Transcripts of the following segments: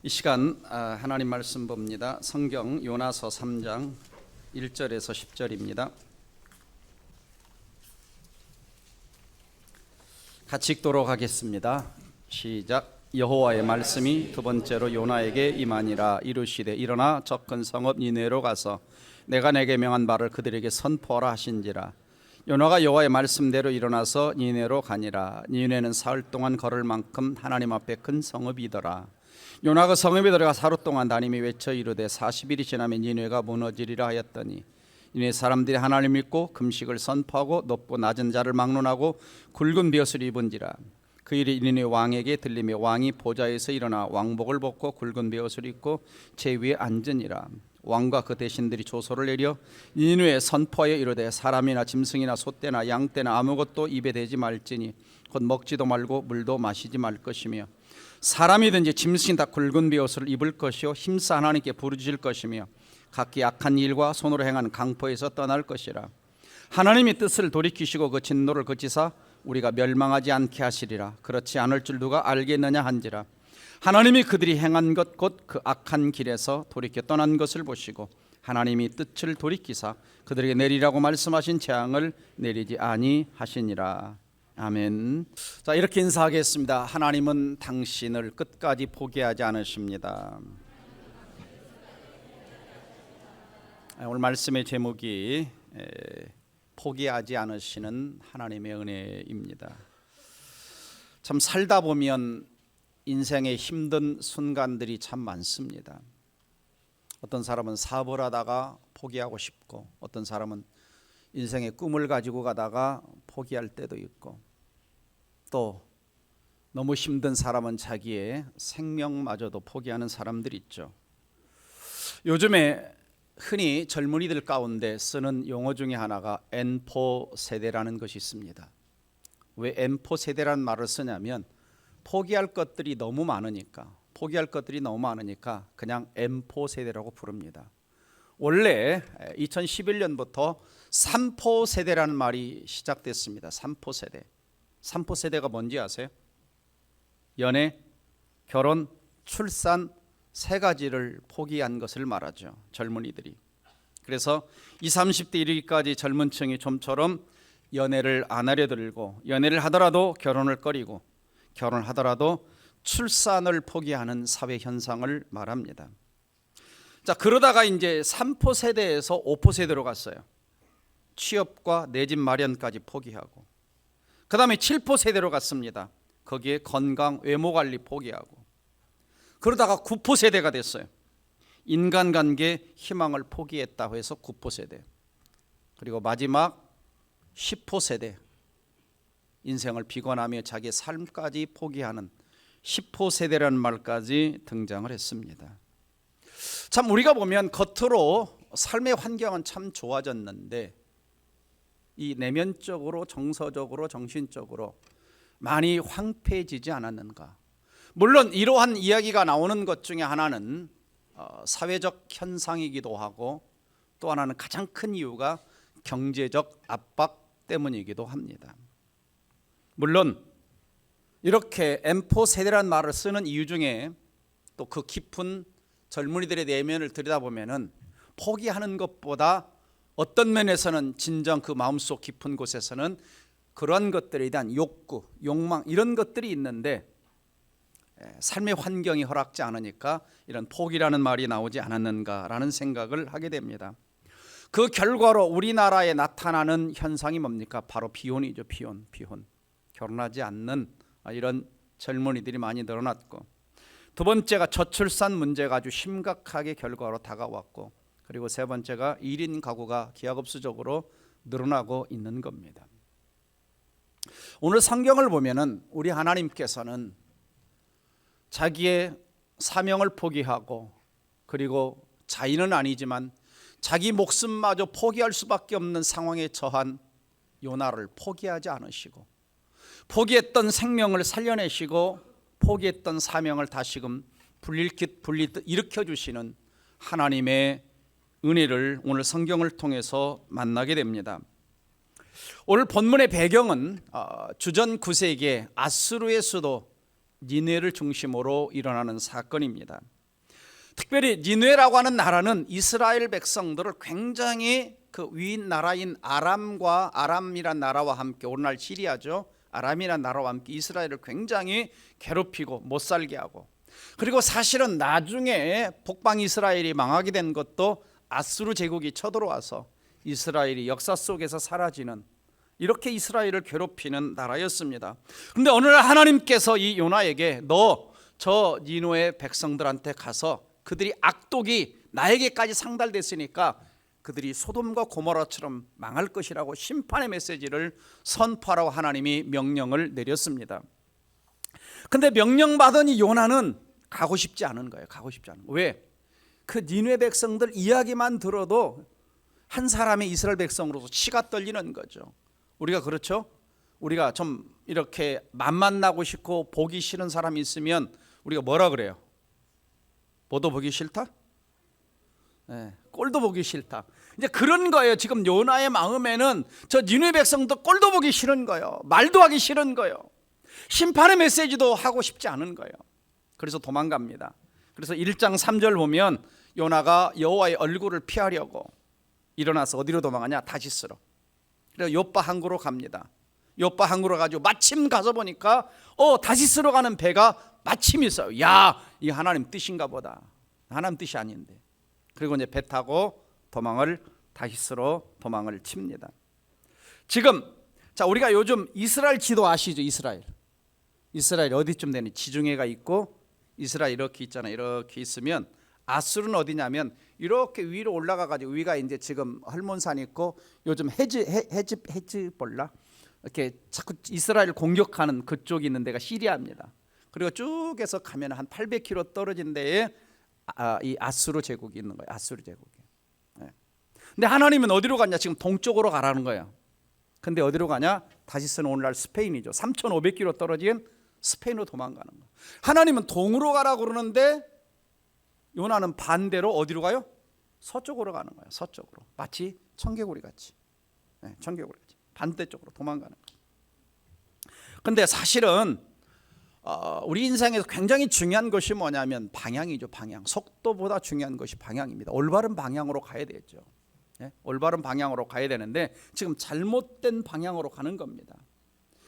이 시간 하나님 말씀 봅니다. 성경 요나서 3장 1절에서 10절입니다. 같이 읽도록 하겠습니다. 시작. 여호와의 말씀이 두 번째로 요나에게 임하니라. 이르시되 일어나 저 큰 성읍 니느웨로 가서 내가 내게 명한 바를 그들에게 선포하라 하신지라. 요나가 여호와의 말씀대로 일어나서 니느웨로 가니라. 니느웨는 사흘 동안 걸을 만큼 하나님 앞에 큰 성읍이더라. 요나가 성읍에 들어가 하루 동안 다니며 외쳐 이르되 40일이 지나면 니느웨가 무너지리라 하였더니 니느웨 사람들이 하나님을 믿고 금식을 선포하고 높고 낮은 자를 막론하고 굵은 벼슬을 입은지라. 그 일이 니느웨 왕에게 들리며 왕이 보좌에서 일어나 왕복을 벗고 굵은 벼슬을 입고 제 위에 앉으니라. 왕과 그 대신들이 조소를 내려 니느웨에 선포하여 이르되 사람이나 짐승이나 소떼나 양떼나 아무것도 입에 대지 말지니 곧 먹지도 말고 물도 마시지 말 것이며 사람이든지 짐승이 다 굵은 벼슬을 입을 것이요 힘써 하나님께 부르짖을 것이며 각기 악한 일과 손으로 행한 강포에서 떠날 것이라. 하나님이 뜻을 돌이키시고 그 진노를 그치사 우리가 멸망하지 않게 하시리라. 그렇지 않을 줄 누가 알겠느냐 한지라. 하나님이 그들이 행한 것 곧 그 악한 길에서 돌이켜 떠난 것을 보시고 하나님이 뜻을 돌이키사 그들에게 내리라고 말씀하신 재앙을 내리지 아니하시니라. 아멘. 자, 이렇게 인사하겠습니다. 하나님은 당신을 끝까지 포기하지 않으십니다. 오늘 말씀의 제목이 포기하지 않으시는 하나님의 은혜입니다. 참 살다 보면 인생의 힘든 순간들이 참 많습니다. 어떤 사람은 사업을 하다가 포기하고 싶고, 어떤 사람은 인생의 꿈을 가지고 가다가 포기할 때도 있고, 또 너무 힘든 사람은 자기의 생명마저도 포기하는 사람들이 있죠. 요즘에 흔히 젊은이들 가운데 쓰는 용어 중에 하나가 N4 세대라는 것이 있습니다. 왜 N4 세대라는 말을 쓰냐면 포기할 것들이 너무 많으니까 그냥 M4 세대라고 부릅니다. 원래 2011년부터 3포 세대라는 말이 시작됐습니다. 3포 세대. 3포 세대가 뭔지 아세요? 연애, 결혼, 출산 세 가지를 포기한 것을 말하죠. 젊은이들이. 그래서 20, 30대 이르기까지 젊은 층이 좀처럼 연애를 안 하려 들고, 연애를 하더라도 결혼을 꺼리고, 결혼하더라도 출산을 포기하는 사회 현상을 말합니다. 자, 그러다가 이제 3포 세대에서 5포 세대로 갔어요. 취업과 내 집 마련까지 포기하고, 그 다음에 7포 세대로 갔습니다. 거기에 건강, 외모 관리 포기하고, 그러다가 9포 세대가 됐어요. 인간관계 희망을 포기했다고 해서 9포 세대. 그리고 마지막 10포 세대, 인생을 비관하며 자기의 삶까지 포기하는 10포 세대라는 말까지 등장을 했습니다. 참 우리가 보면 겉으로 삶의 환경은 참 좋아졌는데 이 내면적으로, 정서적으로, 정신적으로 많이 황폐해지지 않았는가. 물론 이러한 이야기가 나오는 것 중에 하나는 사회적 현상이기도 하고, 또 하나는 가장 큰 이유가 경제적 압박 때문이기도 합니다. 물론 이렇게 M4 세대라는 말을 쓰는 이유 중에 또 그 깊은 젊은이들의 내면을 들여다보면은 포기하는 것보다 어떤 면에서는 진정 그 마음속 깊은 곳에서는 그런 것들에 대한 욕구, 욕망 이런 것들이 있는데 삶의 환경이 허락지 않으니까 이런 포기라는 말이 나오지 않았는가라는 생각을 하게 됩니다. 그 결과로 우리나라에 나타나는 현상이 뭡니까? 바로 비혼이죠. 비혼. 결혼하지 않는 이런 젊은이들이 많이 늘어났고, 두 번째가 저출산 문제가 아주 심각하게 결과로 다가왔고, 그리고 세 번째가 1인 가구가 기하급수적으로 늘어나고 있는 겁니다. 오늘 성경을 보면은 우리 하나님께서는 자기의 사명을 포기하고, 그리고 자인은 아니지만 자기 목숨마저 포기할 수밖에 없는 상황에 처한 요나를 포기하지 않으시고, 포기했던 생명을 살려내시고, 포기했던 사명을 다시금 불리듯 일으켜주시는 하나님의 은혜를 오늘 성경을 통해서 만나게 됩니다. 오늘 본문의 배경은 주전 9세기에 아수르의 수도 니느웨를 중심으로 일어나는 사건입니다. 특별히 니느웨라고 하는 나라는 이스라엘 백성들을 굉장히 그 위인 나라인 아람이란 나라와 함께, 오늘날 시리아죠, 아람이란 나라와 함께 이스라엘을 굉장히 괴롭히고 못 살게 하고, 그리고 사실은 나중에 북방 이스라엘이 망하게 된 것도 아수르 제국이 쳐들어와서 이스라엘이 역사 속에서 사라지는, 이렇게 이스라엘을 괴롭히는 나라였습니다. 그런데 어느 날 하나님께서 이 요나에게 너 저 니느웨 백성들한테 가서 그들이 악독이 나에게까지 상달됐으니까 그들이 소돔과 고모라처럼 망할 것이라고 심판의 메시지를 선포하라고 하나님이 명령을 내렸습니다. 근데 명령받은 이 요나는 가고 싶지 않은 거예요. 가고 싶지 않은 거예요. 왜? 그 니느웨 백성들 이야기만 들어도 한 사람의 이스라엘 백성으로서 치가 떨리는 거죠. 우리가 그렇죠? 우리가 좀 이렇게 만나고 싶고 보기 싫은 사람이 있으면 우리가 뭐라 그래요? 뭐도 보기 싫다? 네, 꼴도 보기 싫다. 이제 그런 거예요. 지금 요나의 마음에는 저 니느웨 백성도 꼴도 보기 싫은 거예요. 말도 하기 싫은 거예요. 심판의 메시지도 하고 싶지 않은 거예요. 그래서 도망갑니다. 그래서 1장 3절 보면 요나가 여호와의 얼굴을 피하려고 일어나서 어디로 도망하냐? 다시스로. 그래서 요빠 항구로 갑니다. 요빠 항구로 가지고 마침 가서 보니까 다시스로 가는 배가 마침 있어요. 야, 이 하나님 뜻인가 보다. 하나님 뜻이 아닌데. 그리고 이제 배 타고 다시스로 도망을 칩니다. 지금 자, 우리가 요즘 이스라엘 지도 아시죠? 이스라엘 어디쯤 되니? 지중해가 있고 이스라엘 이렇게 있잖아요. 이렇게 있으면 아수르는 어디냐면 이렇게 위로 올라가 가지고, 위가 이제 지금 헐몬산 있고 요즘 헤즈볼라 이렇게 자꾸 이스라엘 공격하는 그쪽이 있는 데가 시리아입니다. 그리고 쭉 해서 가면 한 800km 떨어진 데에 이 아수르 제국이 있는 거예요. 아수르 제국이. 네. 근데 하나님은 어디로 갔냐? 지금 동쪽으로 가라는 거예요. 근데 어디로 가냐? 다시스는 오늘날 스페인이죠. 3,500km 떨어진 스페인으로 도망가는 거예요. 하나님은 동으로 가라고 그러는데 요나는 반대로 어디로 가요? 서쪽으로 가는 거예요. 서쪽으로. 마치 청개구리 같이. 네, 청개구리 같이. 반대쪽으로 도망가는 거예요. 근데 사실은 우리 인생에서 굉장히 중요한 것이 뭐냐면 방향이죠. 방향. 속도보다 중요한 것이 방향입니다. 올바른 방향으로 가야 되죠. 네? 올바른 방향으로 가야 되는데 지금 잘못된 방향으로 가는 겁니다.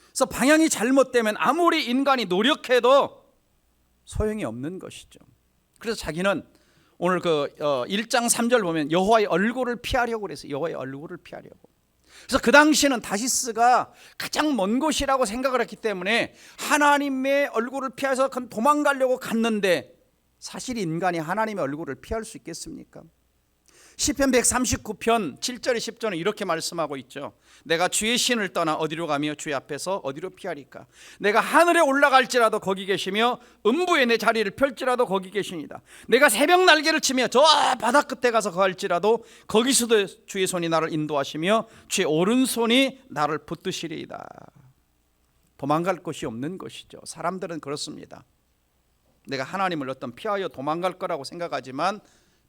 그래서 방향이 잘못되면 아무리 인간이 노력해도 소용이 없는 것이죠. 그래서 자기는 오늘 그 1장 3절 보면 여호와의 얼굴을 피하려고 그랬어요. 여호와의 얼굴을 피하려고. 그래서 그 당시에는 다시스가 가장 먼 곳이라고 생각을 했기 때문에 하나님의 얼굴을 피해서 도망가려고 갔는데, 사실 인간이 하나님의 얼굴을 피할 수 있겠습니까? 시편 139편 7절에 10절은 이렇게 말씀하고 있죠. 내가 주의 신을 떠나 어디로 가며 주의 앞에서 어디로 피하리까? 내가 하늘에 올라갈지라도 거기 계시며 음부에 내 자리를 펼지라도 거기 계시니다. 내가 새벽 날개를 치며 저 바다 끝에 가서 거할지라도 거기서도 주의 손이 나를 인도하시며 주의 오른손이 나를 붙드시리이다. 도망갈 곳이 없는 것이죠. 사람들은 그렇습니다. 내가 하나님을 어떤 피하여 도망갈 거라고 생각하지만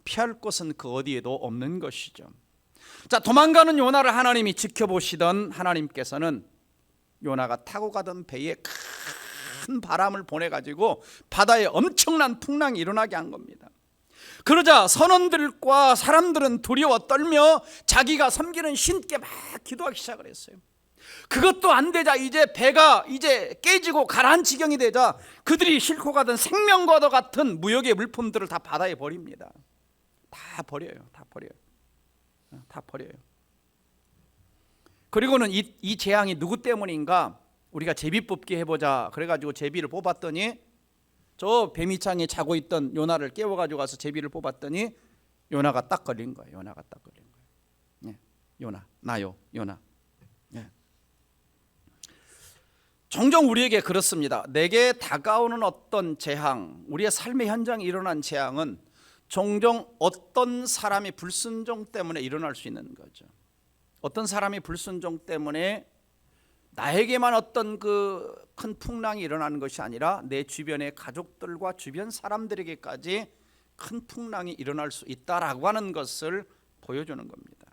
피할 곳은 그 어디에도 없는 것이죠. 자, 도망가는 요나를 하나님이 지켜보시던 하나님께서는 요나가 타고 가던 배에 큰 바람을 보내가지고 바다에 엄청난 풍랑이 일어나게 한 겁니다. 그러자 선원들과 사람들은 두려워 떨며 자기가 섬기는 신께 막 기도하기 시작을 했어요. 그것도 안 되자 이제 배가 이제 깨지고 가라앉 지경이 되자 그들이 싣고 가던 생명과도 같은 무역의 물품들을 다 바다에 버립니다. 다 버려요. 그리고는 이 재앙이 누구 때문인가? 우리가 제비 뽑기 해보자 그래가지고 제비를 뽑았더니 저 배미창에 자고 있던 요나를 깨워가지고 가서 제비를 뽑았더니 요나가 딱 걸린 거예요. 네. 요나. 네. 종종 우리에게 그렇습니다. 내게 다가오는 어떤 재앙, 우리의 삶의 현장에 일어난 재앙은 종종 어떤 사람이 불순종 때문에 일어날 수 있는 거죠. 어떤 사람이 불순종 때문에 나에게만 어떤 그 큰 풍랑이 일어나는 것이 아니라 내 주변의 가족들과 주변 사람들에게까지 큰 풍랑이 일어날 수 있다라고 하는 것을 보여주는 겁니다.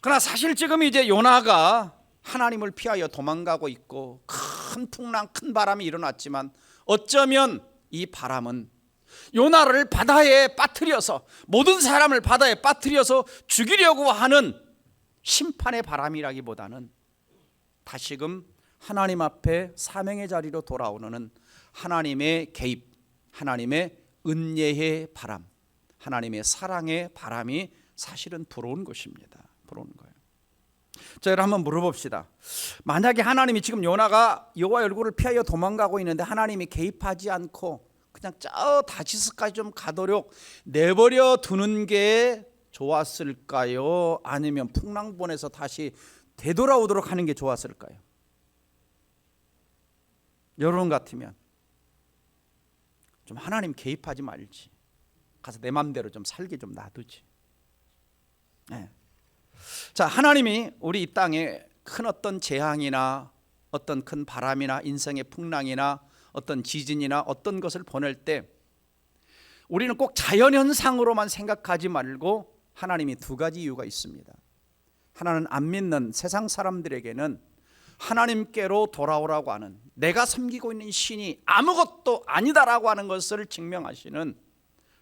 그러나 사실 지금 이제 요나가 하나님을 피하여 도망가고 있고 큰 풍랑, 큰 바람이 일어났지만 어쩌면 이 바람은 요나를 바다에 빠뜨려서, 모든 사람을 바다에 빠뜨려서 죽이려고 하는 심판의 바람이라기보다는 다시금 하나님 앞에 사명의 자리로 돌아오는 하나님의 개입, 하나님의 은혜의 바람, 하나님의 사랑의 바람이 사실은 불어온 것입니다. 불어온 거예요. 자, 여러분 한번 물어봅시다. 만약에 하나님이 지금 요나가 여호와의 얼굴을 피하여 도망가고 있는데 하나님이 개입하지 않고 그냥 저 다시스까지 좀 가도록 내버려 두는 게 좋았을까요? 아니면 풍랑본에서 다시 되돌아오도록 하는 게 좋았을까요? 여러분 같으면 좀 하나님 개입하지 말지, 가서 내 맘대로 좀 살게 좀 놔두지. 네. 자, 하나님이 우리 이 땅에 큰 어떤 재앙이나 어떤 큰 바람이나 인생의 풍랑이나 어떤 지진이나 어떤 것을 보낼 때 우리는 꼭 자연현상으로만 생각하지 말고 하나님이 두 가지 이유가 있습니다. 하나는 안 믿는 세상 사람들에게는 하나님께로 돌아오라고 하는, 내가 섬기고 있는 신이 아무것도 아니다라고 하는 것을 증명하시는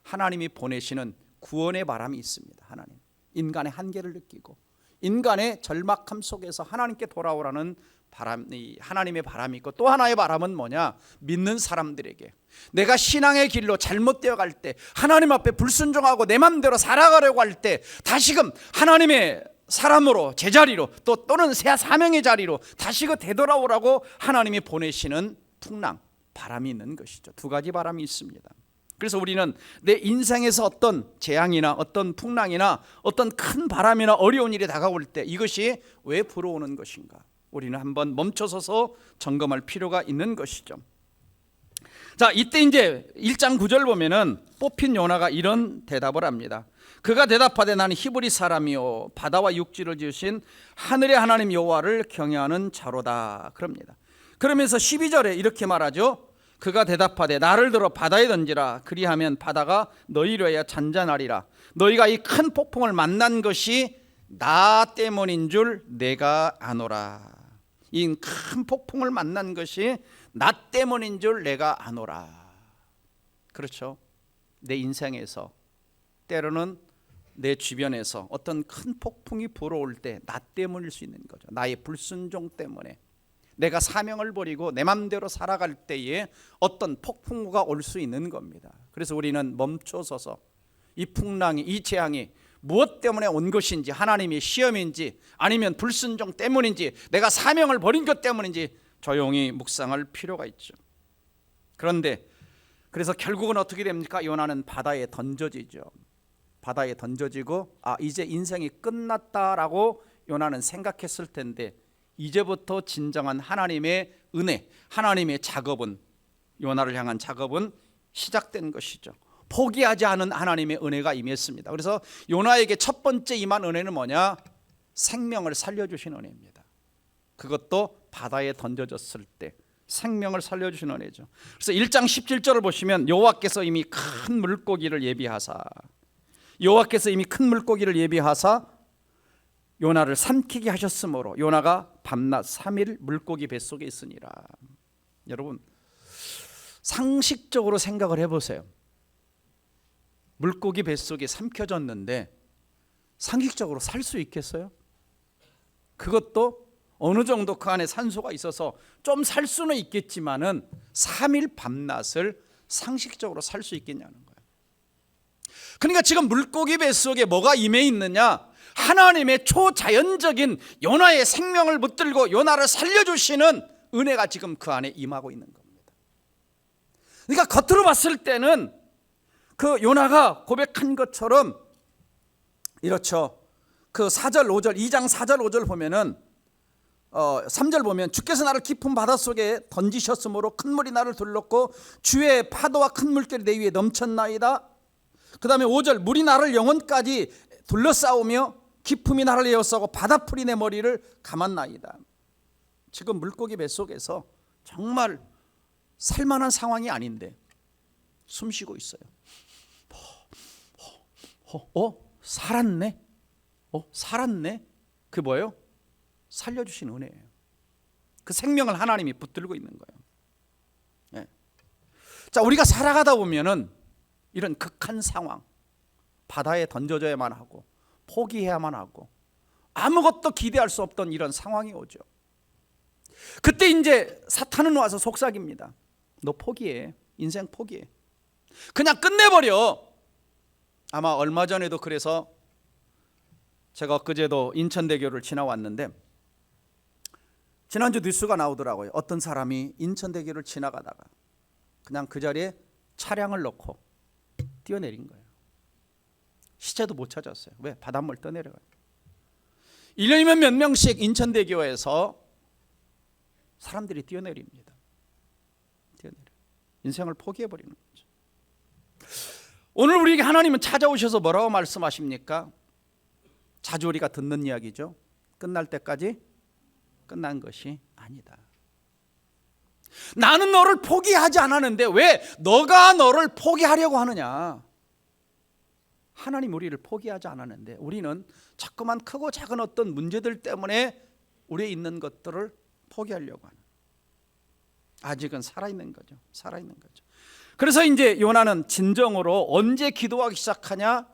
하나님이 보내시는 구원의 바람이 있습니다. 하나님, 인간의 한계를 느끼고 인간의 절박함 속에서 하나님께 돌아오라는 바람, 하나님의 바람이 있고, 또 하나의 바람은 뭐냐? 믿는 사람들에게 내가 신앙의 길로 잘못되어 갈 때, 하나님 앞에 불순종하고 내 맘대로 살아가려고 할 때 다시금 하나님의 사람으로, 제자리로, 또는 새 사명의 자리로 다시 되돌아오라고 하나님이 보내시는 풍랑, 바람이 있는 것이죠. 두 가지 바람이 있습니다. 그래서 우리는 내 인생에서 어떤 재앙이나 어떤 풍랑이나 어떤 큰 바람이나 어려운 일이 다가올 때 이것이 왜 불어오는 것인가, 우리는 한번 멈춰서서 점검할 필요가 있는 것이죠. 자, 이때 이제 1장 9절 보면은 뽑힌 요나가 이런 대답을 합니다. 그가 대답하되 나는 히브리 사람이요 바다와 육지를 지으신 하늘의 하나님 여호와를 경외하는 자로다 그럽니다. 그러면서 12절에 이렇게 말하죠. 그가 대답하되 나를 들어 바다에 던지라. 그리하면 바다가 너희로 하여 잔잔하리라. 너희가 이 큰 폭풍을 만난 것이 나 때문인 줄 내가 아노라. 이 큰 폭풍을 만난 것이 나 때문인 줄 내가 아노라. 그렇죠. 내 인생에서 때로는 내 주변에서 어떤 큰 폭풍이 불어올 때 나 때문일 수 있는 거죠. 나의 불순종 때문에 내가 사명을 버리고 내 맘대로 살아갈 때에 어떤 폭풍우가 올 수 있는 겁니다. 그래서 우리는 멈춰서서 이 풍랑이, 이 재앙이 무엇 때문에 온 것인지, 하나님의 시험인지 아니면 불순종 때문인지 내가 사명을 버린 것 때문인지 조용히 묵상할 필요가 있죠. 그런데 그래서 결국은 어떻게 됩니까? 요나는 바다에 던져지죠. 바다에 던져지고 이제 인생이 끝났다라고 요나는 생각했을 텐데 이제부터 진정한 하나님의 은혜, 하나님의 작업은, 요나를 향한 작업은 시작된 것이죠. 포기하지 않은 하나님의 은혜가 임했습니다. 그래서 요나에게 첫 번째 임한 은혜는 뭐냐? 생명을 살려주신 은혜입니다. 그것도 바다에 던져졌을 때 생명을 살려주신 은혜죠. 그래서 1장 17절을 보시면 여호와께서 이미 큰 물고기를 예비하사, 여호와께서 이미 큰 물고기를 예비하사 요나를 삼키게 하셨으므로 요나가 밤낮 3일 물고기 뱃속에 있으니라. 여러분 상식적으로 생각을 해보세요. 물고기 뱃속에 삼켜졌는데 상식적으로 살 수 있겠어요? 그것도 어느 정도 그 안에 산소가 있어서 좀 살 수는 있겠지만은 3일 밤낮을 상식적으로 살 수 있겠냐는 거예요. 그러니까 지금 물고기 뱃속에 뭐가 임해 있느냐? 하나님의 초자연적인 요나의 생명을 붙들고 요나를 살려주시는 은혜가 지금 그 안에 임하고 있는 겁니다. 그러니까 겉으로 봤을 때는 그 요나가 고백한 것처럼 이렇죠. 그 4절 5절 2장 4절 5절 보면은 3절 보면 주께서 나를 깊은 바닷속에 던지셨으므로 큰 물이 나를 둘렀고 주의 파도와 큰 물결이 내 위에 넘쳤나이다. 그 다음에 5절 물이 나를 영혼까지 둘러싸우며 기품이 나를 에워싸고 바다풀이 내 머리를 감았나이다. 지금 물고기 뱃속에서 정말 살만한 상황이 아닌데 숨쉬고 있어요. 살았네. 살았네. 그게 뭐예요? 살려주신 은혜예요. 그 생명을 하나님이 붙들고 있는 거예요. 예. 자, 우리가 살아가다 보면은 이런 극한 상황, 바다에 던져져야만 하고 포기해야만 하고 아무것도 기대할 수 없던 이런 상황이 오죠. 그때 이제 사탄은 와서 속삭입니다. 너 포기해. 인생 포기해. 그냥 끝내버려. 아마 얼마 전에도 그래서 제가 엊그제도 인천대교를 지나왔는데 지난주 뉴스가 나오더라고요. 어떤 사람이 인천대교를 지나가다가 그냥 그 자리에 차량을 놓고 뛰어내린 거예요. 시체도 못 찾았어요. 왜? 바닷물 떠내려가요. 1년이면 몇 명씩 인천대교에서 사람들이 뛰어내립니다. 뛰어내려. 인생을 포기해버리는 거죠. 오늘 우리에게 하나님은 찾아오셔서 뭐라고 말씀하십니까? 자주 우리가 듣는 이야기죠. 끝날 때까지 끝난 것이 아니다. 나는 너를 포기하지 않았는데 왜 너가 너를 포기하려고 하느냐? 하나님 우리를 포기하지 않았는데 우리는 자꾸만 크고 작은 어떤 문제들 때문에 우리에 있는 것들을 포기하려고 하는. 아직은 살아있는 거죠. 살아있는 거죠. 그래서 이제 요나는 진정으로 언제 기도하기 시작하냐?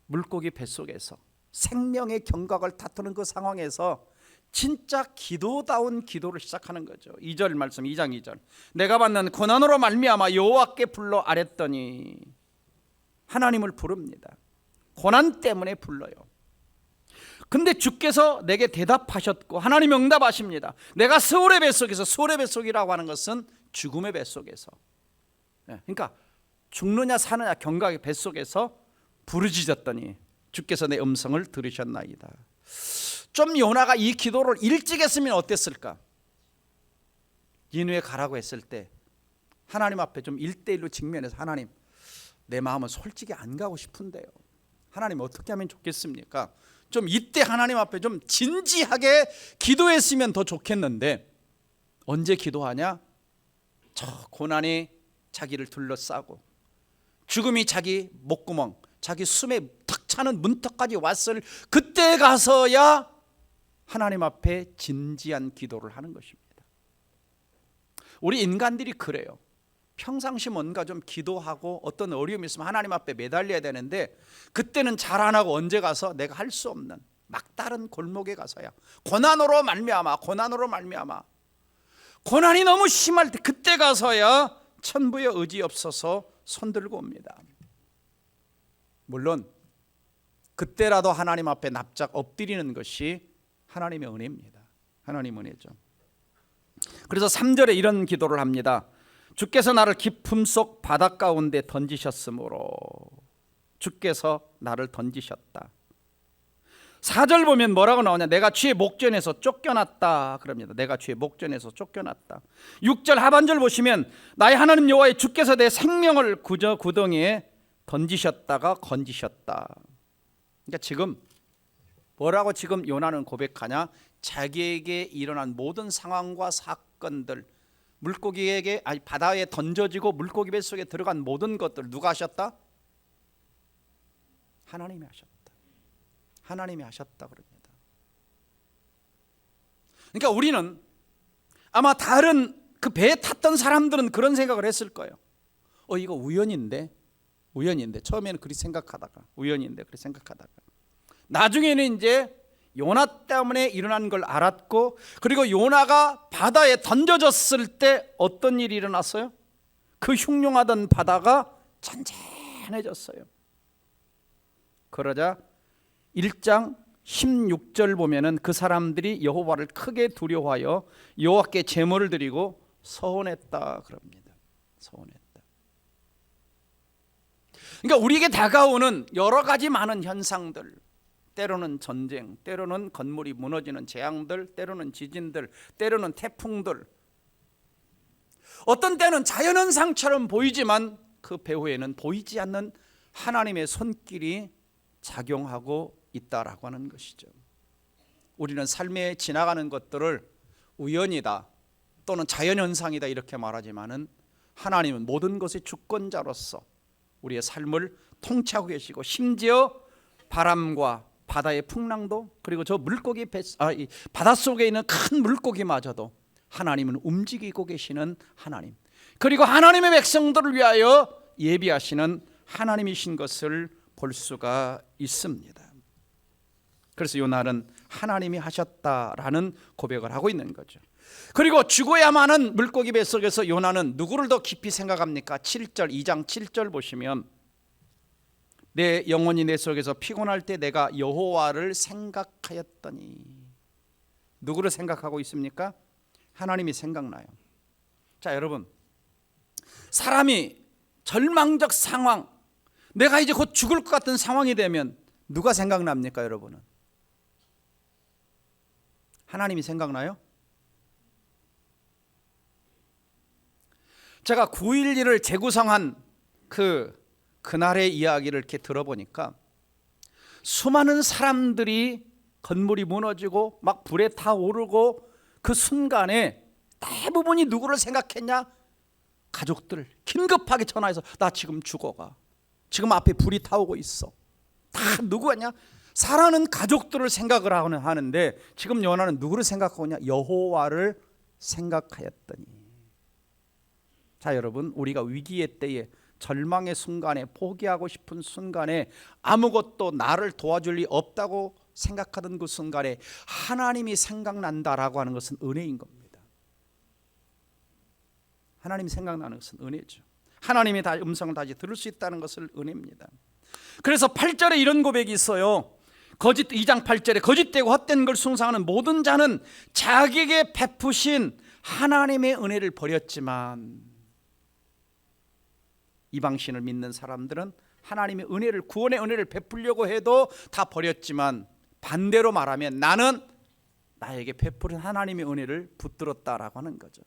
물고기 뱃속에서 생명의 경각을 다투는 그 상황에서 진짜 기도다운 기도를 시작하는 거죠. 2절 말씀 2장 2절. 내가 받는 고난으로 말미암아 여호와께 불러 아뢰더니 하나님을 부릅니다. 고난 때문에 불러요. 근데 주께서 내게 대답하셨고 하나님 응답하십니다. 내가 스올의 뱃속에서, 스올의 뱃속이라고 하는 것은 죽음의 뱃속에서, 그러니까 죽느냐 사느냐 경각의 뱃속에서 부르짖었더니 주께서 내 음성을 들으셨나이다. 좀 요나가 이 기도를 일찍 했으면 어땠을까? 니느웨 가라고 했을 때 하나님 앞에 좀 1대1로 직면해서 하나님 내 마음은 솔직히 안 가고 싶은데요. 하나님 어떻게 하면 좋겠습니까? 좀 이때 하나님 앞에 좀 진지하게 기도했으면 더 좋겠는데 언제 기도하냐? 저 고난이 자기를 둘러싸고 죽음이 자기 목구멍, 자기 숨에 탁 차는 문턱까지 왔을 그때 가서야 하나님 앞에 진지한 기도를 하는 것입니다. 우리 인간들이 그래요. 평상시 뭔가 좀 기도하고 어떤 어려움이 있으면 하나님 앞에 매달려야 되는데 그때는 잘 안 하고 언제 가서 내가 할 수 없는 막다른 골목에 가서야 고난으로 말미암아 고난이 너무 심할 때 그때 가서야 천부의 의지 없어서 손들고 옵니다. 물론 그때라도 하나님 앞에 납작 엎드리는 것이 하나님의 은혜입니다. 하나님의 은혜죠. 그래서 3절에 이런 기도를 합니다. 주께서 나를 깊음 속 바다 가운데 던지셨으므로 주께서 나를 던지셨다. 4절 보면 뭐라고 나오냐? 내가 주의 목전에서 쫓겨났다 그럽니다. 내가 주의 목전에서 쫓겨났다. 6절 하반절 보시면 나의 하나님 여호와의 주께서 내 생명을 구덩이에 던지셨다가 건지셨다. 그러니까 지금 뭐라고 지금 요나는 고백하냐? 자기에게 일어난 모든 상황과 사건들, 물고기에게 바다에 던져지고 물고기 뱃속에 들어간 모든 것들 누가 하셨다? 하나님이 하셨다. 하나님이 하셨다 그럽니다. 그러니까 우리는 아마 다른 그 배에 탔던 사람들은 그런 생각을 했을 거예요. 이거 우연인데 처음에는 그렇게 생각하다가 나중에는 이제 요나 때문에 일어난 걸 알았고 그리고 요나가 바다에 던져졌을 때 어떤 일이 일어났어요? 그 흉흉하던 바다가 잔잔해졌어요. 그러자 1장 16절 보면은 그 사람들이 여호와를 크게 두려워하여 여호와께 제물을 드리고 서원했다 그럽니다. 서원했다. 그러니까 우리에게 다가오는 여러 가지 많은 현상들, 때로는 전쟁, 때로는 건물이 무너지는 재앙들, 때로는 지진들, 때로는 태풍들, 어떤 때는 자연현상처럼 보이지만 그 배후에는 보이지 않는 하나님의 손길이 작용하고 있다라고 하는 것이죠. 우리는 삶에 지나가는 것들을 우연이다 또는 자연현상이다 이렇게 말하지만은 하나님은 모든 것의 주권자로서 우리의 삶을 통치하고 계시고 심지어 바람과 바다의 풍랑도 그리고 저 물고기 바닷속에 있는 큰 물고기마저도 하나님은 움직이고 계시는 하나님, 그리고 하나님의 백성들을 위하여 예비하시는 하나님이신 것을 볼 수가 있습니다. 그래서 요나는 하나님이 하셨다라는 고백을 하고 있는 거죠. 그리고 죽어야만 하는 물고기 뱃속에서 요나는 누구를 더 깊이 생각합니까? 7절, 2장 7절 보시면 내 영혼이 내 속에서 피곤할 때 내가 여호와를 생각하였더니, 누구를 생각하고 있습니까? 하나님이 생각나요. 자, 여러분, 사람이 절망적 상황, 내가 이제 곧 죽을 것 같은 상황이 되면 누가 생각납니까, 여러분은? 하나님이 생각나요? 제가 9.11을 재구성한 그날의 이야기를 이렇게 들어보니까 수많은 사람들이 건물이 무너지고 막 불에 타오르고 그 순간에 대부분이 누구를 생각했냐? 가족들 긴급하게 전화해서 나 지금 죽어가, 지금 앞에 불이 타오고 있어. 다 누구냐? 살아는 가족들을 생각을 하는데 지금 요나는 누구를 생각하고 있냐? 여호와를 생각하였더니. 자, 여러분, 우리가 위기의 때에, 절망의 순간에, 포기하고 싶은 순간에, 아무것도 나를 도와줄 리 없다고 생각하던 그 순간에 하나님이 생각난다라고 하는 것은 은혜인 겁니다. 하나님이 생각나는 것은 은혜죠. 하나님의 음성을 다시 들을 수 있다는 것을 은혜입니다. 그래서 8절에 이런 고백이 있어요. 2장 8절에 거짓되고 헛된 걸 숭상하는 모든 자는 자기에게 베푸신 하나님의 은혜를 버렸지만, 이방신을 믿는 사람들은 하나님의 은혜를, 구원의 은혜를 베풀려고 해도 다 버렸지만, 반대로 말하면 나는 나에게 베푸른 하나님의 은혜를 붙들었다라고 하는 거죠.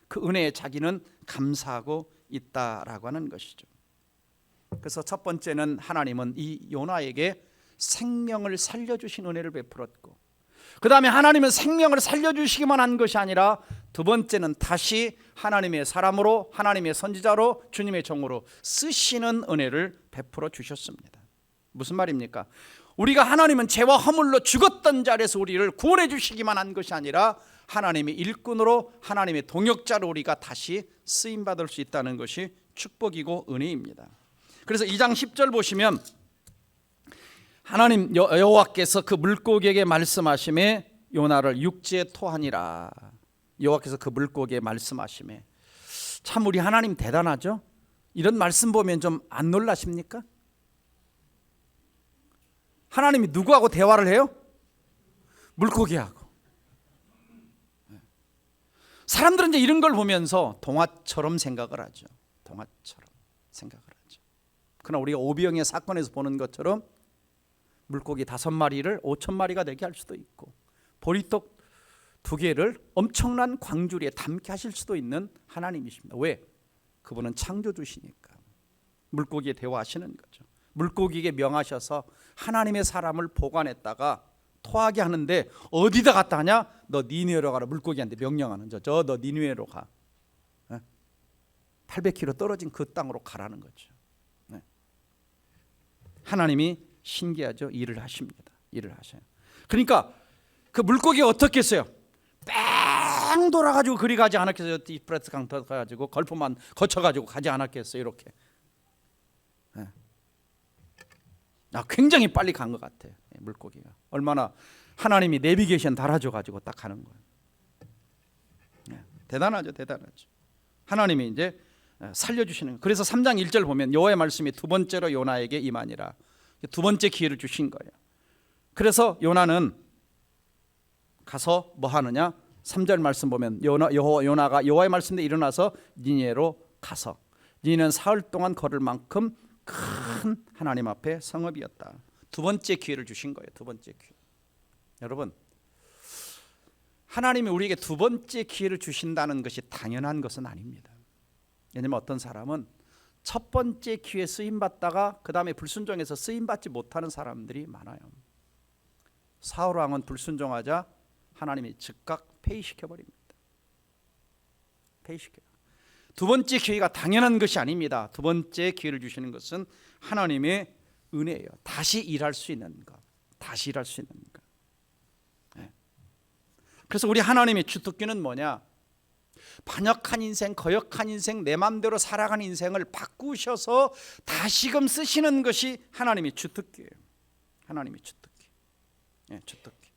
그 은혜에 자기는 감사하고 있다라고 하는 것이죠. 그래서 첫 번째는 하나님은 이 요나에게 생명을 살려주신 은혜를 베풀었고, 그 다음에 하나님은 생명을 살려주시기만 한 것이 아니라 두 번째는 다시 하나님의 사람으로, 하나님의 선지자로, 주님의 종으로 쓰시는 은혜를 베풀어 주셨습니다. 무슨 말입니까? 우리가 하나님은 죄와 허물로 죽었던 자리에서 우리를 구원해 주시기만 한 것이 아니라 하나님의 일꾼으로, 하나님의 동역자로 우리가 다시 쓰임받을 수 있다는 것이 축복이고 은혜입니다. 그래서 2장 10절 보시면 하나님 여호와께서 그 물고기에게 말씀하심에 요나를 육지에 토하니라. 여호와께서 그 물고기에 말씀하심에, 참 우리 하나님 대단하죠? 이런 말씀 보면 좀 안 놀라십니까? 하나님이 누구하고 대화를 해요? 물고기하고. 사람들은 이제 이런 걸 보면서 동화처럼 생각을 하죠. 동화처럼 생각을 하죠. 그러나 우리가 오병이어 사건에서 보는 것처럼 물고기 5마리를 5,000마리가 되게 할 수도 있고, 보리떡 2개를 엄청난 광주리에 담게 하실 수도 있는 하나님이십니다. 왜? 그분은 창조주시니까. 물고기에 대화하시는 거죠. 물고기에게 명하셔서 하나님의 사람을 보관했다가 토하게 하는데 어디다 갖다 하냐? 너 니느웨로 가라. 물고기한테 명령하는 너 니느웨로 가. 800km 떨어진 그 땅으로 가라는 거죠. 하나님이 신기하죠. 일을 하십니다. 일을 하셔요. 그러니까 그 물고기가 어떻게 했어요? 뺑 돌아가지고 그리 가지 않았겠어요? 디프레스 강 터가지고 걸프만 거쳐가지고 가지 않았겠어요? 이렇게. 굉장히 빨리 간 것 같아요. 물고기가 얼마나 하나님이 내비게이션 달아줘가지고 딱 가는 거예요. 대단하죠, 대단하죠. 하나님이 이제 살려주시는 거예요. 그래서 3장 1절 보면 여호와의 말씀이 두 번째로 요나에게 임하니라. 두 번째 기회를 주신 거예요. 그래서 요나는 가서 뭐 하느냐? 3절 말씀 보면 요나가 여호와의 말씀대로 일어나서 니느웨로 가서, 니느웨는 사흘 동안 걸을 만큼 큰 하나님 앞에 성읍이었다. 두 번째 기회를 주신 거예요. 두 번째 기회. 여러분, 하나님이 우리에게 두 번째 기회를 주신다는 것이 당연한 것은 아닙니다. 왜냐하면 어떤 사람은 첫 번째 기회에 쓰임받다가 그 다음에 불순종해서 쓰임받지 못하는 사람들이 많아요. 사울 왕은 불순종하자 하나님이 즉각 폐위시켜버립니다. 폐위시켜요. 두 번째 기회가 당연한 것이 아닙니다. 두 번째 기회를 주시는 것은 하나님의 은혜예요. 다시 일할 수 있는 것, 다시 일할 수 있는 것. 그래서 우리 하나님의 주특기는 뭐냐? 반역한 인생, 거역한 인생, 내 맘대로 살아가는 인생을 바꾸셔서 다시금 쓰시는 것이 하나님의 주특기예요. 하나님의 주특기. 예, 주특기.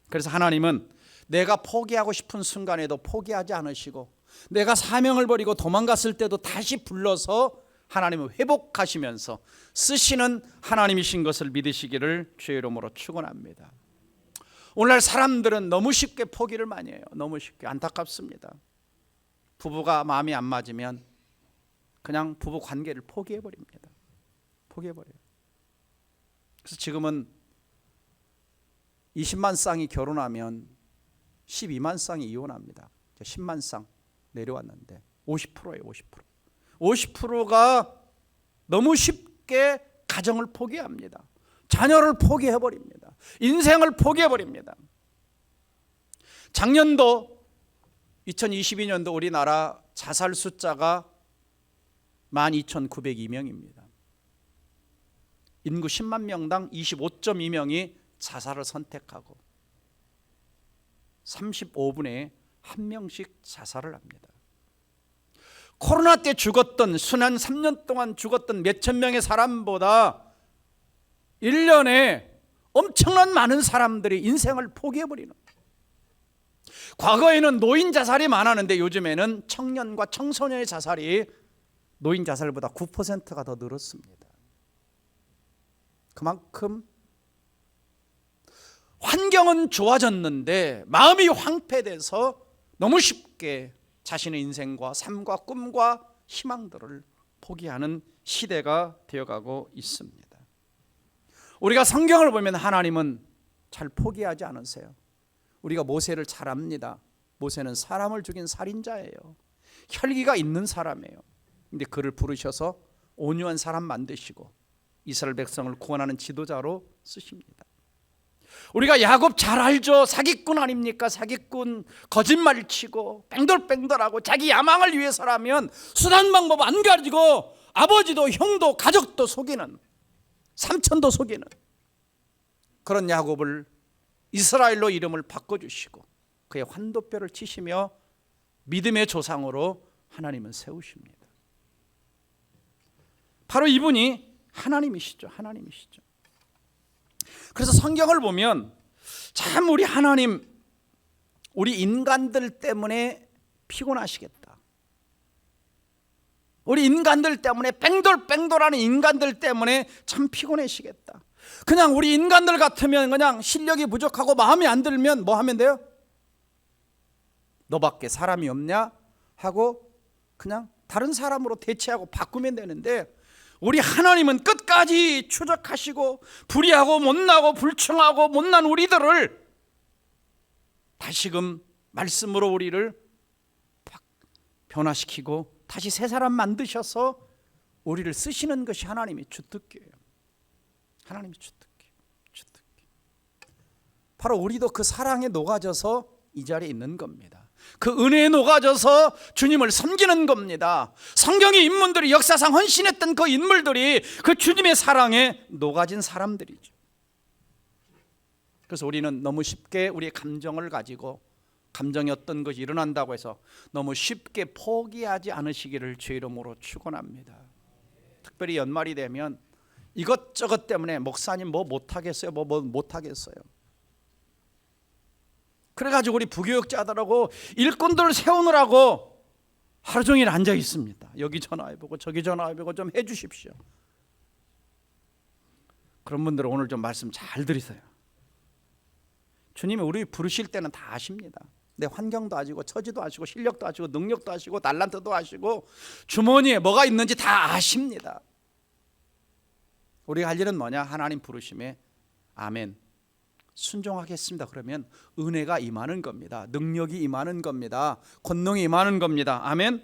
그래서 하나님은 내가 포기하고 싶은 순간에도 포기하지 않으시고, 내가 사명을 버리고 도망갔을 때도 다시 불러서 하나님을 회복하시면서 쓰시는 하나님이신 것을 믿으시기를 주의 이름으로 축원합니다. 오늘날 사람들은 너무 쉽게 포기를 많이 해요. 너무 쉽게. 안타깝습니다. 부부가 마음이 안 맞으면 그냥 부부 관계를 포기해버립니다. 포기해버려요. 그래서 지금은 20만 쌍이 결혼하면 12만 쌍이 이혼합니다. 10만 쌍 내려왔는데 50%예요. 50%가 너무 쉽게 가정을 포기합니다. 자녀를 포기해버립니다. 인생을 포기해버립니다. 작년도 2022년도 우리나라 자살 숫자가 12,902명입니다. 인구 10만 명당 25.2명이 자살을 선택하고 35분에 한 명씩 자살을 합니다. 코로나 때 죽었던, 순환 3년 동안 죽었던 몇천 명의 사람보다 1년에 엄청난 많은 사람들이 인생을 포기해버리는 거예요. 과거에는 노인 자살이 많았는데 요즘에는 청년과 청소년의 자살이 노인 자살보다 9%가 더 늘었습니다. 그만큼 환경은 좋아졌는데 마음이 황폐돼서 너무 쉽게 자신의 인생과 삶과 꿈과 희망들을 포기하는 시대가 되어가고 있습니다. 우리가 성경을 보면 하나님은 잘 포기하지 않으세요. 우리가 모세를 잘 압니다. 모세는 사람을 죽인 살인자예요. 혈기가 있는 사람이에요. 근데 그를 부르셔서 온유한 사람 만드시고 이스라엘 백성을 구원하는 지도자로 쓰십니다. 우리가 야곱 잘 알죠. 사기꾼 아닙니까? 사기꾼, 거짓말 치고 뺑돌뺑돌하고 자기 야망을 위해서라면 수단 방법 안 가지고 아버지도 형도 가족도 속이는, 삼촌도 속이는 그런 야곱을 이스라엘로 이름을 바꿔주시고 그의 환도뼈를 치시며 믿음의 조상으로 하나님은 세우십니다. 바로 이분이 하나님이시죠. 하나님이시죠. 그래서 성경을 보면 참 우리 하나님, 우리 인간들 때문에 피곤하시겠다. 우리 인간들 때문에 뺑돌뺑돌하는 인간들 때문에 참 피곤해시겠다. 그냥 우리 인간들 같으면 그냥 실력이 부족하고 마음에 안 들면 뭐 하면 돼요? 너밖에 사람이 없냐? 하고 그냥 다른 사람으로 대체하고 바꾸면 되는데 우리 하나님은 끝까지 추적하시고 불의하고 못나고 불충하고 못난 우리들을 다시금 말씀으로 우리를 변화시키고 다시 새 사람 만드셔서 우리를 쓰시는 것이 하나님의 주특기예요. 하나님의 주특기. 바로 우리도 그 사랑에 녹아져서 이 자리에 있는 겁니다. 그 은혜에 녹아져서 주님을 섬기는 겁니다. 성경의 인물들이, 역사상 헌신했던 그 인물들이 그 주님의 사랑에 녹아진 사람들이죠. 그래서 우리는 너무 쉽게 우리의 감정을 가지고 감정이 어떤 것이 일어난다고 해서 너무 쉽게 포기하지 않으시기를 주의 이름으로 축원합니다. 특별히 연말이 되면 이것저것 때문에 목사님 뭐 못하겠어요, 뭐 못하겠어요. 그래가지고 우리 부교육자들하고 일꾼들을 세우느라고 하루 종일 앉아 있습니다. 여기 전화해보고 저기 전화해보고 좀 해주십시오. 그런 분들은 오늘 좀 말씀 잘 들으세요. 주님이 우리 부르실 때는 다 아십니다. 내 환경도 아시고 처지도 아시고 실력도 아시고 능력도 아시고 달란트도 아시고 주머니에 뭐가 있는지 다 아십니다. 우리가 할 일은 뭐냐? 하나님 부르심에 아멘, 순종하겠습니다. 그러면 은혜가 임하는 겁니다. 능력이 임하는 겁니다. 권능이 임하는 겁니다. 아멘.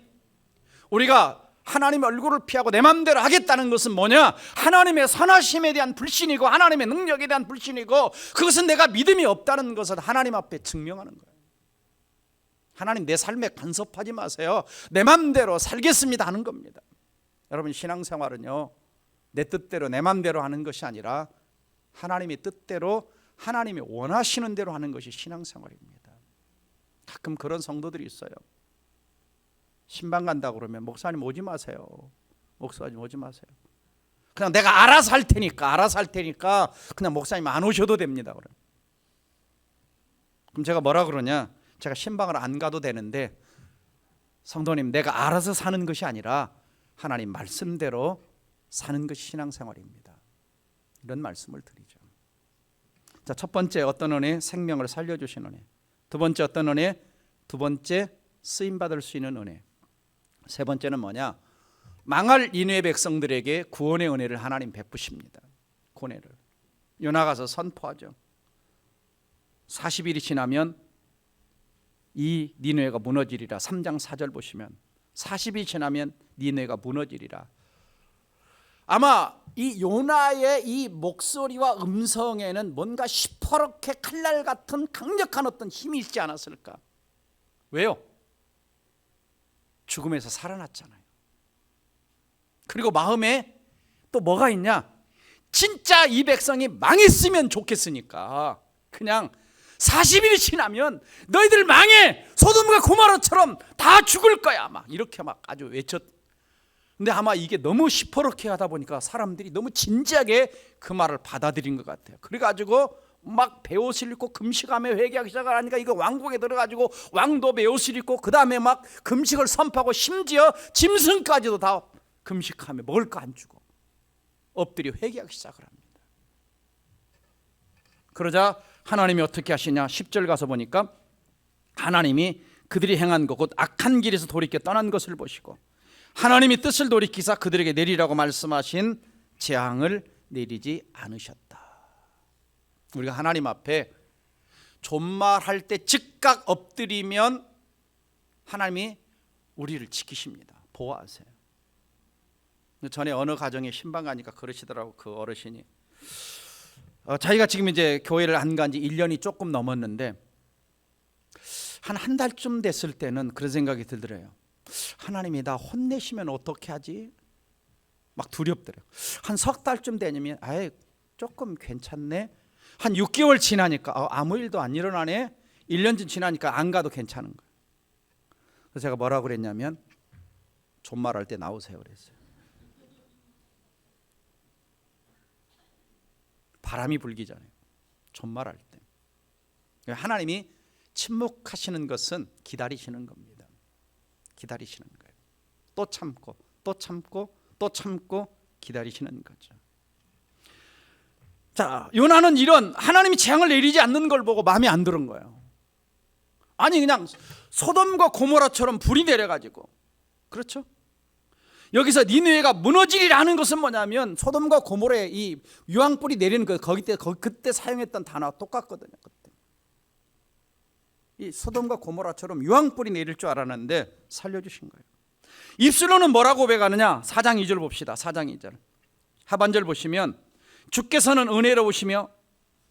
우리가 하나님의 얼굴을 피하고 내 마음대로 하겠다는 것은 뭐냐? 하나님의 선하심에 대한 불신이고 하나님의 능력에 대한 불신이고, 그것은 내가 믿음이 없다는 것을 하나님 앞에 증명하는 거예요. 하나님, 내 삶에 간섭하지 마세요. 내 마음대로 살겠습니다 하는 겁니다. 여러분, 신앙생활은요, 내 뜻대로 내 마음대로 하는 것이 아니라 하나님의 뜻대로, 하나님이 원하시는 대로 하는 것이 신앙생활입니다. 가끔 그런 성도들이 있어요. 신방 간다고 그러면 목사님 오지 마세요. 목사님 오지 마세요. 그냥 내가 알아서 할 테니까 그냥 목사님 안 오셔도 됩니다. 그럼 제가 뭐라 그러냐? 제가 신방을 안 가도 되는데 성도님, 내가 알아서 사는 것이 아니라 하나님 말씀대로 사는 것이 신앙생활입니다. 이런 말씀을 드리죠. 자, 첫 번째 어떤 은혜? 생명을 살려주신 은혜. 두 번째 어떤 은혜? 두 번째 쓰임받을 수 있는 은혜. 세 번째는 뭐냐? 망할 니느웨 백성들에게 구원의 은혜를 하나님 베푸십니다. 구원을 요나가서 선포하죠. 40일이 지나면 이 니느웨가 무너지리라. 3장 4절 보시면 40일이 지나면 니느웨가 무너지리라. 아마 이 요나의 이 목소리와 음성에는 뭔가 시퍼렇게 칼날 같은 강력한 어떤 힘이 있지 않았을까? 왜요? 죽음에서 살아났잖아요. 그리고 마음에 또 뭐가 있냐? 진짜 이 백성이 망했으면 좋겠으니까 그냥 40일이 지나면 너희들 망해! 소돔과 고모라처럼 다 죽을 거야! 막 이렇게 막 아주 외쳤. 근데 아마 이게 너무 시퍼렇게 하다 보니까 사람들이 너무 진지하게 그 말을 받아들인 것 같아요. 그래가지고 막 베옷을 입고 금식하며 회개하기 시작하니까 이거 왕국에 들어가지고 왕도 베옷을 입고 그 다음에 막 금식을 선포하고 심지어 짐승까지도 다 금식하며 먹을 거 안 주고 엎드려 회개하기 시작을 합니다. 그러자 하나님이 어떻게 하시냐? 10절 가서 보니까 하나님이 그들이 행한 것 곧 악한 길에서 돌이켜 떠난 것을 보시고 하나님이 뜻을 돌이키사 그들에게 내리라고 말씀하신 재앙을 내리지 않으셨다. 우리가 하나님 앞에 존말할 때 즉각 엎드리면 하나님이 우리를 지키십니다. 보호하세요. 전에 어느 가정에 신방 가니까 그러시더라고. 그 어르신이 자기가 지금 이제 교회를 안 간 지 1년이 조금 넘었는데 한 달쯤 됐을 때는 그런 생각이 들더래요. 하나님이 나 혼내시면 어떻게 하지? 막 두렵더래요. 한 석 달쯤 되면 아예 조금 괜찮네. 한 6개월 지나니까 아무 일도 안 일어나네. 1년쯤 지나니까 안 가도 괜찮은 거예요. 그래서 제가 뭐라고 그랬냐면 존말할 때 나오세요 그랬어요. 바람이 불기 전에 존말할 때 하나님이 침묵하시는 것은 기다리시는 겁니다. 기다리시는 거예요. 또 참고 또 참고 또 참고 기다리시는 거죠. 자, 요나는 이런 하나님이 재앙을 내리지 않는 걸 보고 마음에 안 드는 거예요. 아니 그냥 소돔과 고모라처럼 불이 내려가지고, 그렇죠? 여기서 니느웨가 무너지리라는 것은 뭐냐면 소돔과 고모라의 이 유황불이 내리는 거 그때 사용했던 단어와 똑같거든요. 그때 이 소돔과 고모라처럼 유황불이 내릴 줄 알았는데 살려주신 거예요. 입술로는 뭐라고 고백하느냐? 4장 2절 봅시다. 4장 2절 하반절 보시면 주께서는 은혜로우시며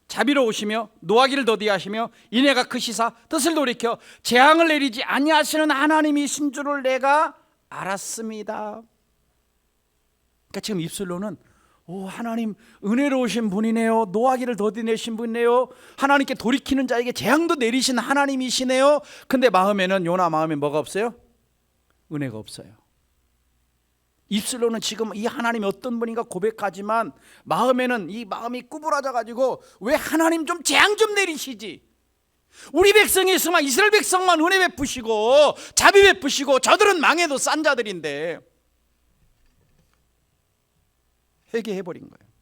자비로우시며 노하기를 더디하시며 인애가 크시사 뜻을 돌이켜 재앙을 내리지 아니하시는 하나님이신 줄을 내가 알았습니다. 그러니까 지금 입술로는 하나님 은혜로우신 분이네요. 노하기를 더디내신 분이네요. 하나님께 돌이키는 자에게 재앙도 내리신 하나님이시네요. 근데 마음에는 요나 마음에 뭐가 없어요? 은혜가 없어요. 입술로는 지금 이 하나님이 어떤 분인가 고백하지만 마음에는 이 마음이 구부러져 가지고 왜 하나님 좀 재앙 좀 내리시지? 우리 백성이 있으면 이스라엘 백성만 은혜 베푸시고 자비 베푸시고 저들은 망해도 싼 자들인데 회개해버린 거예요.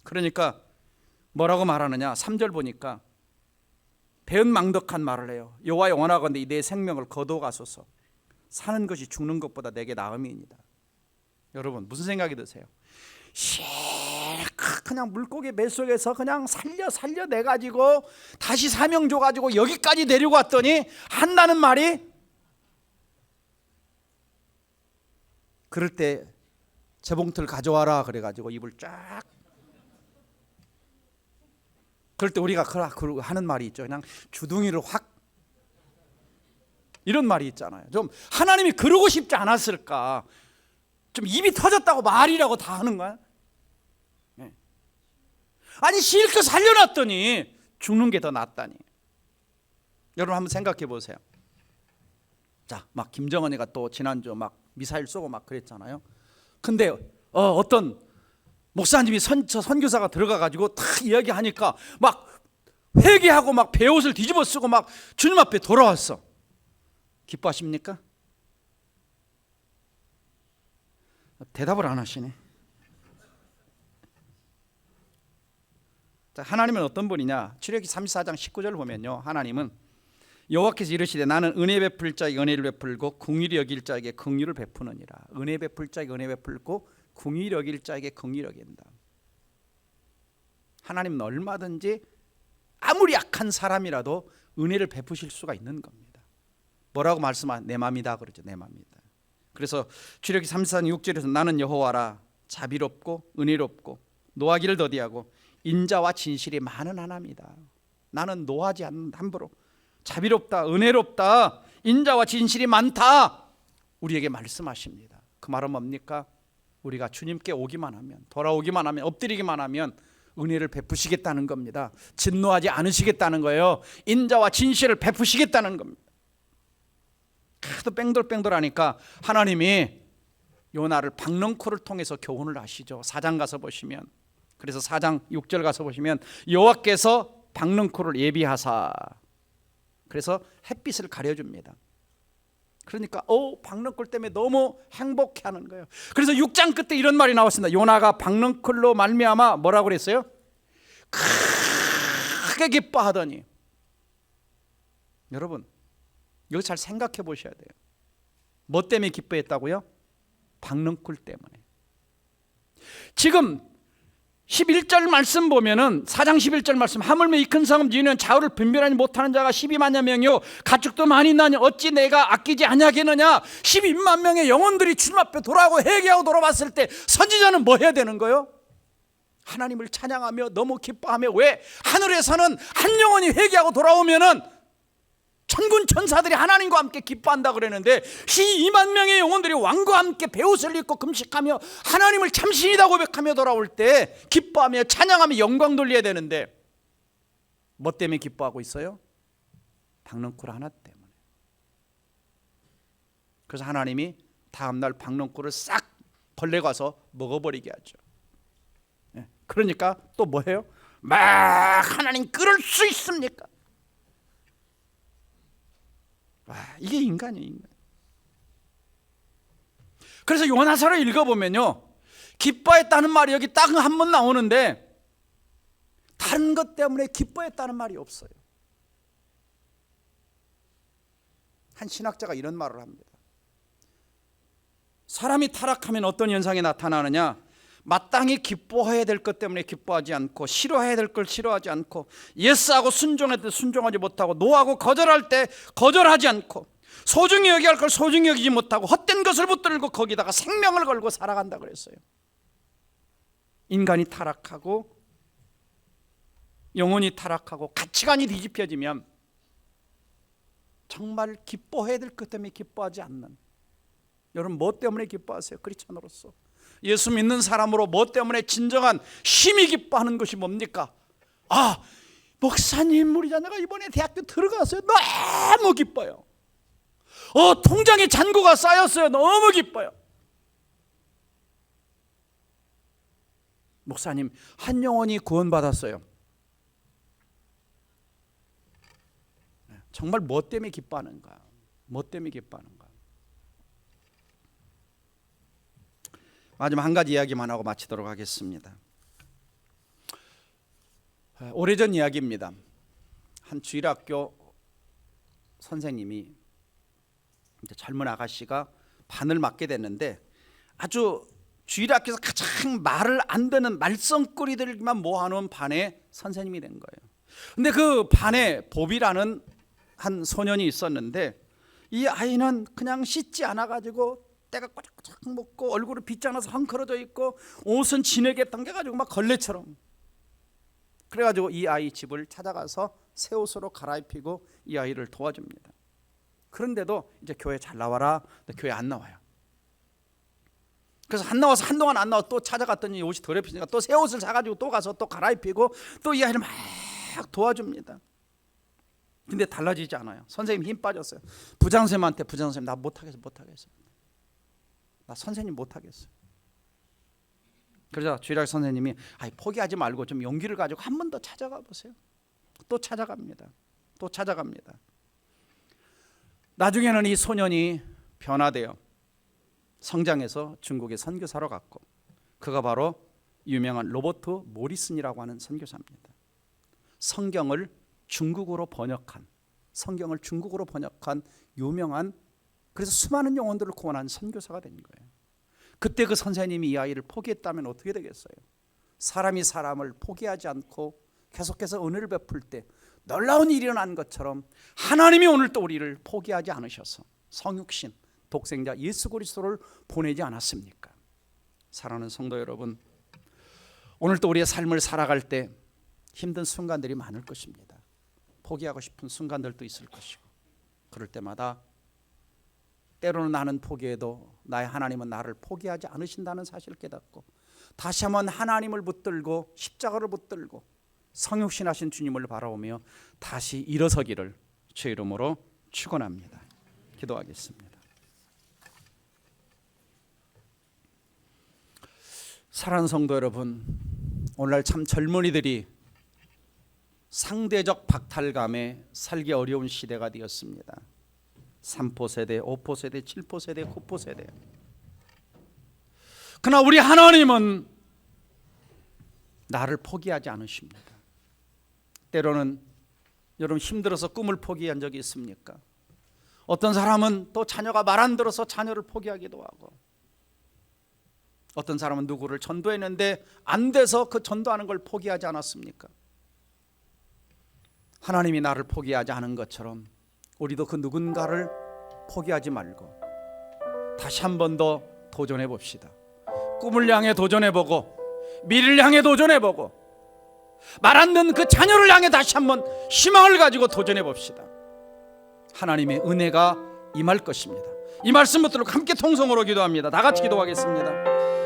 그러니까 뭐라고 말하느냐? 3절 보니까 배은망덕한 말을 해요. 여호와여 원하건대 내 생명을 거두어가소서. 사는 것이 죽는 것보다 내게 나음이니이다. 여러분 무슨 생각이 드세요? 그냥 물고기 뱃속에서 그냥 살려내가지고 다시 사명 줘가지고 여기까지 데리고 왔더니 한다는 말이, 그럴 때 재봉틀 가져와라 그래가지고 입을 쫙, 그럴 때 우리가 하는 말이 있죠. 그냥 주둥이를 확, 이런 말이 있잖아요. 좀 하나님이 그러고 싶지 않았을까? 좀 입이 터졌다고 말이라고 다 하는 거야? 아니 실컷 살려놨더니 죽는 게 더 낫다니. 여러분 한번 생각해 보세요. 자, 막 김정은이가 또 지난주 막 미사일 쏘고 막 그랬잖아요. 근데 어떤 목사님이 선교사가 들어가가지고 탁 이야기하니까 막 회개하고 막 베옷을 뒤집어 쓰고 막 주님 앞에 돌아왔어. 기뻐하십니까? 대답을 안 하시네. 자, 하나님은 어떤 분이냐? 출애굽기 34장 19절 보면요, 하나님은 여호와께서 이르시되 나는 은혜 베풀 자에게 은혜를 베풀고 긍휼히 여길 자에게 긍휼을 베푸느니라. 은혜 베풀 자에게 은혜 베풀고 긍휼히 여길 자에게 긍휼히 여긴다. 하나님은 얼마든지 아무리 약한 사람이라도 은혜를 베푸실 수가 있는 겁니다. 뭐라고 말씀하냐? 내 맘이다 그러죠. 내 맘이다. 그래서 출애굽기 34장 6절에서 나는 여호와라 자비롭고 은혜롭고 노하기를 더디하고 인자와 진실이 많은 하나님이다. 나는 노하지 않는 함부로 자비롭다, 은혜롭다, 인자와 진실이 많다, 우리에게 말씀하십니다. 그 말은 뭡니까? 우리가 주님께 오기만 하면, 돌아오기만 하면, 엎드리기만 하면 은혜를 베푸시겠다는 겁니다. 진노하지 않으시겠다는 거예요. 인자와 진실을 베푸시겠다는 겁니다. 하도 뺑돌뺑돌하니까 하나님이 요나를 박넝쿨을 통해서 교훈을 하시죠. 4장 가서 보시면, 그래서 4장 6절 가서 보시면 여호와께서 박넝쿨을 예비하사, 그래서 햇빛을 가려줍니다. 그러니까 박넝쿨 때문에 너무 행복해하는 거예요. 그래서 6장 끝에 이런 말이 나왔습니다. 요나가 박넝쿨로 말미암아 뭐라고 그랬어요? 크게 기뻐하더니. 여러분 이거 잘 생각해 보셔야 돼요. 뭐 때문에 기뻐했다고요? 박넝쿨 때문에. 지금 11절 말씀 보면은 4장 11절 말씀, 하물며 이 큰 성읍 지으는 좌우를 분별하지 못하는 자가 12만여 명이요 가축도 많이 나니 어찌 내가 아끼지 아니하겠느냐. 12만 명의 영혼들이 주님 앞에 돌아오고 회개하고 돌아왔을 때 선지자는 뭐 해야 되는 거예요? 하나님을 찬양하며 너무 기뻐하며. 왜? 하늘에서는 한 영혼이 회개하고 돌아오면은 천군 천사들이 하나님과 함께 기뻐한다 그랬는데 12만 명의 영혼들이 왕과 함께 베옷을 입고 금식하며 하나님을 참신이다 고백하며 돌아올 때 기뻐하며 찬양하며 영광 돌려야 되는데 뭐 때문에 기뻐하고 있어요? 박넝쿨 하나 때문에. 그래서 하나님이 다음날 박넝쿨을 싹 벌레 가서 먹어버리게 하죠. 그러니까 또 뭐예요? 막 하나님 그럴 수 있습니까? 와, 이게 인간이에요, 인간. 그래서 요나서를 읽어보면요, 기뻐했다는 말이 여기 딱 한 번 나오는데 다른 것 때문에 기뻐했다는 말이 없어요. 한 신학자가 이런 말을 합니다. 사람이 타락하면 어떤 현상이 나타나느냐? 마땅히 기뻐해야 될 것 때문에 기뻐하지 않고, 싫어해야 될 걸 싫어하지 않고, 예스하고 순종할 때 순종하지 못하고, 노하고 거절할 때 거절하지 않고, 소중히 여겨야 할 걸 소중히 여기지 못하고 헛된 것을 붙들고 거기다가 생명을 걸고 살아간다 그랬어요. 인간이 타락하고 영혼이 타락하고 가치관이 뒤집혀지면 정말 기뻐해야 될 것 때문에 기뻐하지 않는, 여러분 뭐 때문에 기뻐하세요? 크리스찬으로서 예수 믿는 사람으로 뭐 때문에 진정한 힘이 기뻐하는 것이 뭡니까? 목사님 우리 자녀가 이번에 대학교 들어갔어요. 너무 기뻐요. 통장에 잔고가 쌓였어요. 너무 기뻐요. 목사님 한 영혼이 구원받았어요. 정말 뭐 때문에 기뻐하는가? 뭐 때문에 기뻐하는가? 마지막 한 가지 이야기만 하고 마치도록 하겠습니다. 오래전 이야기입니다. 한 주일학교 선생님이 이제 젊은 아가씨가 반을 맡게 됐는데 아주 주일학교에서 가장 말을 안 듣는 말썽꾸리들만 모아놓은 반의 선생님이 된 거예요. 근데 그 반에 보비라는 한 소년이 있었는데 이 아이는 그냥 씻지 않아가지고 때가 꼬작꼬작 먹고 얼굴을 빗장나서 헝클어져 있고 옷은 진하게 당겨가지고 막 걸레처럼. 그래가지고 이 아이 집을 찾아가서 새 옷으로 갈아입히고 이 아이를 도와줍니다. 그런데도 이제 교회 잘 나와라. 교회 안 나와요. 그래서 안 나와서 한동안 안 나와 또 찾아갔더니 옷이 더럽히니까 또 새 옷을 사가지고 또 가서 또 갈아입히고 또 이 아이를 막 도와줍니다. 근데 달라지지 않아요. 선생님 힘 빠졌어요. 부장선생님한테 부장선생님 나 못하겠어. 나 선생님 못하겠어. 그러자 주일학 선생님이 포기하지 말고 좀 용기를 가지고 한 번 더 찾아가 보세요. 또 찾아갑니다. 나중에는 이 소년이 변화되어 성장해서 중국의 선교사로 갔고, 그가 바로 유명한 로버트 모리슨이라고 하는 선교사입니다. 성경을 중국어로 번역한 유명한, 그래서 수많은 영혼들을 구원한 선교사가 된 거예요. 그때 그 선생님이 이 아이를 포기했다면 어떻게 되겠어요? 사람이 사람을 포기하지 않고 계속해서 은혜를 베풀 때 놀라운 일이 일어난 것처럼 하나님이 오늘 또 우리를 포기하지 않으셔서 성육신 독생자 예수 그리스도를 보내지 않았습니까? 사랑하는 성도 여러분, 오늘 또 우리의 삶을 살아갈 때 힘든 순간들이 많을 것입니다. 포기하고 싶은 순간들도 있을 것이고, 그럴 때마다 때로는 나는 포기해도 나의 하나님은 나를 포기하지 않으신다는 사실을 깨닫고 다시 한번 하나님을 붙들고 십자가를 붙들고 성육신하신 주님을 바라보며 다시 일어서기를 주의 이름으로 축원합니다. 기도하겠습니다. 사랑하는 성도 여러분, 오늘날 참 젊은이들이 상대적 박탈감에 살기 어려운 시대가 되었습니다. 3포 세대, 5포 세대, 7포 세대, 9포 세대. 그러나 우리 하나님은 나를 포기하지 않으십니다. 때로는 여러분 힘들어서 꿈을 포기한 적이 있습니까? 어떤 사람은 또 자녀가 말 안 들어서 자녀를 포기하기도 하고, 어떤 사람은 누구를 전도했는데 안 돼서 그 전도하는 걸 포기하지 않았습니까? 하나님이 나를 포기하지 않은 것처럼 우리도 그 누군가를 포기하지 말고 다시 한 번 더 도전해 봅시다. 꿈을 향해 도전해 보고, 미래를 향해 도전해 보고, 말 안 듣는 그 자녀를 향해 다시 한번 희망을 가지고 도전해 봅시다. 하나님의 은혜가 임할 것입니다. 이 말씀 붙들고 함께 통성으로 기도합니다. 다 같이 기도하겠습니다.